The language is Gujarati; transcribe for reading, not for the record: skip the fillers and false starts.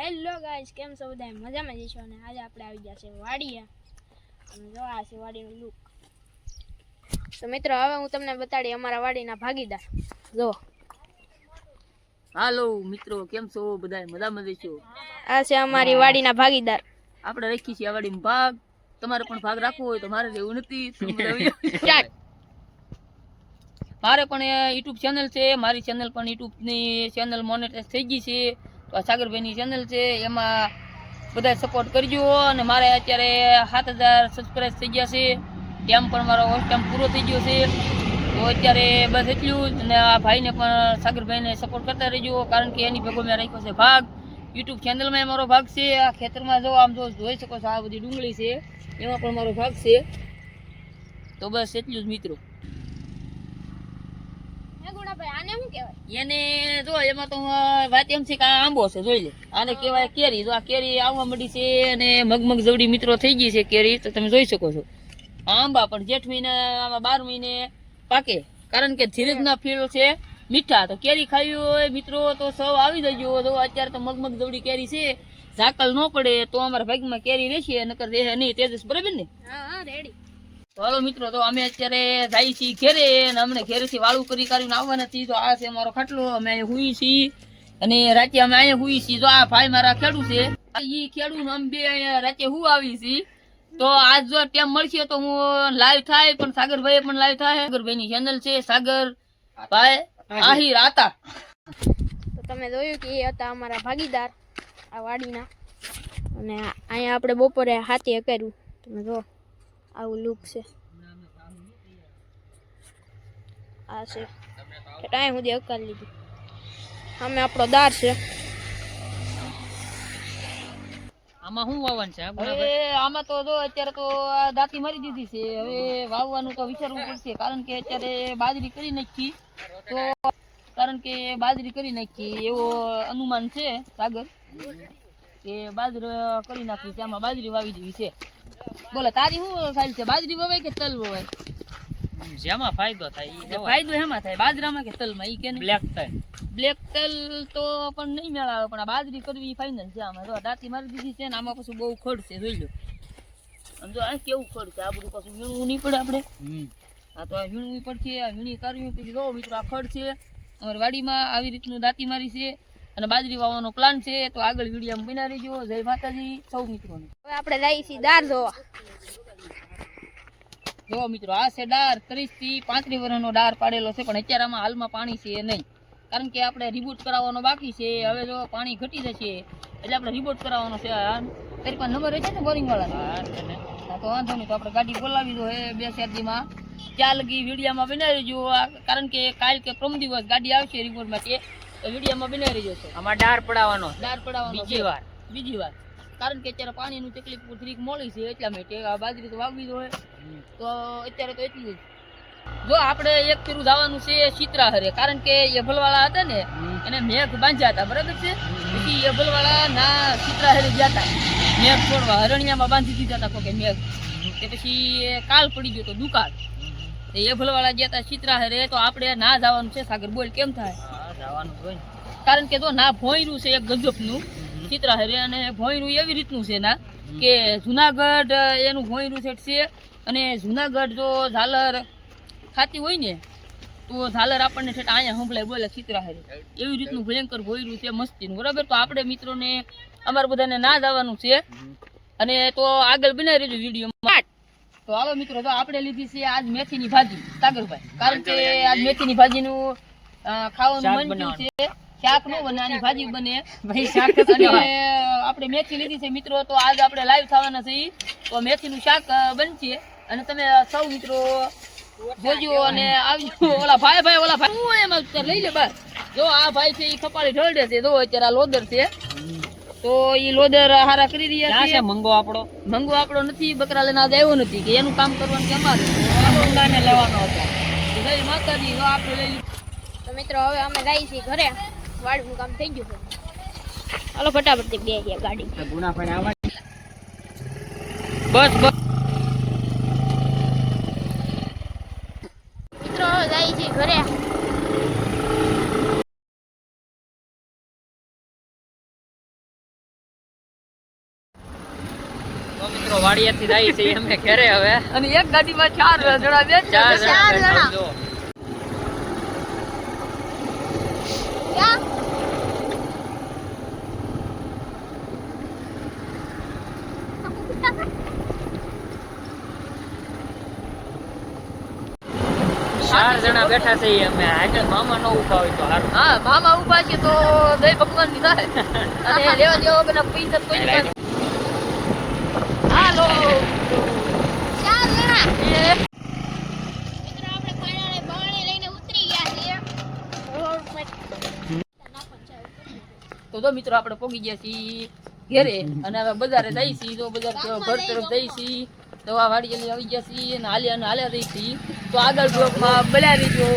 હેલો ગાઈસ, કેમ છો બધા? મજામાં જ છો ને? આજે આપણે આવી ગયા છે વાડીએ અને જો આ છે વાડીનું લુક. તો મિત્રો, હવે હું તમને બતાડી અમારા વાડીના ભાગીદાર. જો હાલો મિત્રો, કેમ છો બધા? મજામાં જ છો? આ છે અમારી વાડીના ભાગીદાર. આપણે રાખી છે આ વાડીમાં ભાગ. તમારે પણ ભાગ રાખવો હોય તો મારે એવું નથી. મારે પણ યુટ્યુબ ચેનલ છે, મારી ચેનલ પણ યુટ્યુબની ચેનલ મોનેટાઈઝ થઈ ગઈ છે. તો આ સાગરભાઈની ચેનલ છે, એમાં બધા સપોર્ટ કરજો. અને મારે અત્યારે 7000 સબસ્ક્રાઈબ થઈ ગયા છે. ટાઈમ પણ મારો હોસ્ટ ટાઈમ પૂરો થઈ ગયો છે. તો અત્યારે બસ એટલું જ. અને આ ભાઈને પણ, સાગરભાઈને સપોર્ટ કરતા રહેજો, કારણ કે એની ભેગો મેં રાખ્યો છે ભાગ. યુટ્યુબ ચેનલમાં મારો ભાગ છે. આ ખેતરમાં જો આમ જોઈ શકો છો, આ બધી ડુંગળી છે, એમાં પણ મારો ભાગ છે. તો બસ એટલું જ મિત્રો. આને શું કહેવાય? એને જો એમાં તો વાત એમ છે કે આ આંબો છે, જોઈ લે. આને કહેવાય કેરી. જો આ કેરી આવવા માંડી છે અને મગમગ જવડી મિત્રો થઈ ગઈ છે કેરી, તો તમે જોઈ શકો છો. આંબા પણ જેઠ મહિને, આમાં 12 મહિને પાકે, કારણ કે ધીરજના ફીલ છે મીઠા. તો કેરી ખાવી હોય મિત્રો તો સૌ આવી જજો. જો અત્યારે તો મગમગ જવડી કેરી છે, ઝાકળ ન પડે તો અમારા ભાગમાં કેરી રહેશે, નકર રહે નહીં. તેજસ બરાબર ને? હા, રેડી. તો હાલો મિત્રો, તો અમે અત્યારે જાય છીએ ઘેરે, અને અમને ઘેરેથી વાળું કરીને આવવાના છીએ. તો આ છે અમારો ખાટલો, અમે અહીંયા હુઈ છીએ, અને રાતે અમે અહીંયા હુઈ છીએ. તો આ ભાઈ મારા ખેડૂ છે, ઈ ખેડૂ અમે બે અહીંયા રાતે હું આવી છીએ. તો આજ જો ટાઈમ મળશે તો હું લાઈવ થાય, પણ સાગરભાઈ પણ લાઈવ થાય. સાગરભાઈની ચેનલ છે સાગર ભાઈ આહિર આતા. તો તમે જોયું કે એ હતા અમારા ભાગીદાર આ વાડીના. અને અહીંયા આપણે બપોરે હાથે કર્યું. તમે જો આવું લુક છે. આ છે કે ટાઈમ સુધી અકાલ લીધું. અમે આપણો દાર છે. આમાં શું વાવવાનું છે? હવે આમાં તો જો અત્યારે તો દાંતી મારી દીધી છે. હવે વાવવાનું તો વિચારવું પડશે, કારણ કે અત્યારે બાજરી કરી નાખી. તો કારણ કે બાજરી કરી નાખી એવો અનુમાન છે સાગર, કે બાજરી કરી નાખી છે. આમાં બાજરી વાવી દીધી છે. બોલે તારી શું ખાઈ છે? બાજરી વવાય કે તલ વવાય? જેમાં ફાયદો થાય. ફાયદો એમાં થાય, બાજરામાં કે તલમાં? ઈ કે બ્લેક થાય. બ્લેક તલ તો પણ નહીં મેળાવે, પણ આ બાજરી કરવી ફાઇનલ છે. આમાં જો દાંતી મારી દીધી છે ને, આમાં પછી બહુ ખડ છે, જોઈ લો. આમ જો આ કેવું ખડ છે. આ બધું પાછું વીણવું નહીં પડે આપણે. હા, તો આ વીણવું પડશે. આ વીણી કરવી પછી જો મિત્રો, આ ખડ છે અમારી વાડીમાં. આવી રીતનું દાંતી મારી છે, અને બાજરી વાવવાનો પ્લાન છે. તો આગળ વિડીયોમાં બના રહેજો. જય માતાજી સૌ મિત્રોને. હવે આપણે જઈએ છીએ દાર જોવા. જો મિત્રો, આ છે ડાર. 30 થી 35 વર્ષનો ડાર પાડેલો છે, પણ અત્યારે આમાં હાલમાં પાણી છે નહીં, કારણ કે આપણે રિબૂટ કરાવવાનો બાકી છે. હવે જો પાણી ઘટી જશે એટલે આપણે રિબૂટ કરાવવાનો છે. તારી પાસે નંબર છે ને બોરિંગ વાળા? હા, તો વાંધો નહીં. તો આપણે ગાડી બોલાવી દો હે 2-4 દીમાં. ત્યાં લગી વિડીયોમાં બનાવી રહેજો, કારણ કે કાલ કે પ્રમ દિવસ ગાડી આવશે રિબૂટ માટે. તો વિડીયોમાં બનાવી રહેજો. આમાં ડાર પડાવવાનો બીજી વાર, કારણ કે અત્યારે પાણીનું તકલીફ થોડીક મોડી છે, એટલા માટે બાજરી તો વાવવી જ હોય. તો અત્યારે તો એટલું જ. જો આપણે એક ફેરું જવાનું છે ચિત્રાહરે, કારણ કે યભલવાળા હતા ને, એને મેઘ બાંધ્યા હતા, બરાબર છે. પછી યભલવાળા ના ચિત્રાહરે ગયા હતા મેઘ છોડવા. હરણિયામાં બાંધી દીધા હતા કોઈ મેઘ. તે પછી કાલ પડી ગયો તો દુકાળ. યભલવાળા ગયા હતા ચિત્રાહરે. તો આપણે ના જવાનું છે. સાગર બોલ કેમ થાય? જવાનું હોય, કારણ કે જો ના ભોંયરું છે એક ગજબનું ચિત્રાહરે. અને ભોંયરું એવી રીતનું છે ના, કે જુનાગઢ એનું ભોંયરું સેટ છે. અને જુનાગઢ જો ઝાલર ખાતી હોય ને, તો ઝાલર આપણને સેટ અહીંયા સંભળાય બોલે ચિત્રાહરે. એવી રીતનું ભયંકર ભોંયરું છે, મસ્તીનું, બરાબર. તો આપણે મિત્રોને અમારે બધાને ના જવાનું છે, અને તો આગળ બનાવી રહેજો વિડીયોમાં. તો હાલો મિત્રો, તો આપણે લીધી છે આજ મેથીની ભાજી સાગરભાઈ, કારણ કે આજ મેથીની ભાજીનું ખાવાનું મન થયું છે. શાક નો બને, આની ભાજી બને ભાઈ. શાક આપણે મેથી લીધી છે મિત્રો. તો આજ આપણે લાઈવ થવાના છે, તો મેથીનું શાક બનશે. અને તમે સૌ મિત્રો જોજો અને આવજો. ઓલા ભાઈ હું એમાં લઈ લે બસ. જો આ ભાઈ છે, એ કપાળી ઢળડે છે. જો અત્યારે આ લોદર છે, તો એ લોદર હારા કરી રહ્યા છે. મંગો આપણો નથી, બકરા લઈને આજ આવ્યો નથી, કે એનું કામ કરવાનું કે અમારે મંગાને લેવાનો હતો. જય માતાજી. જો આપણે લઈ લીધું. તો મિત્રો, હવે અમે જઈએ છીએ ઘરે. વાડીનું કામ થઈ ગયું છે. હાલો ફટાફટ બે ગાડી. બસ મિત્રો, હવે જઈએ છીએ ઘરે. તો મિત્રો વાડિયાથી જાય છે અમે ઘરે હવે અને એક ગાડીમાં 4 જણા બેઠા છે. 4 જણા ચાર બેઠા જણા. જો. ક્યાં? ચાર જણા બેઠા છે અમે આગળ મામા ન ઉભા હોય તો હારું. હા મામા ઉભા છે તો જય ભગવાન ની થાય અને લેવા દેવા બધા પૈસા કોઈ નથી. હાલો ચાર જણા. એ મિત્રો આપણે પાણાને બાણે લઈને ઉતરી ગયા છીએ રોડ પર. તો મિત્રો આપણે પોગી ગયા છીએ ઘરે અને હવે બજારે જઈ છીએ. તો બજાર ઘર તરફ જઈ છીએ તો આ વાડી જલ્દી આવી ગયા છીએ અને હાલ્યા જઈ છીએ. તો આગળ બ્લોકમાં બન્યા રહીજો.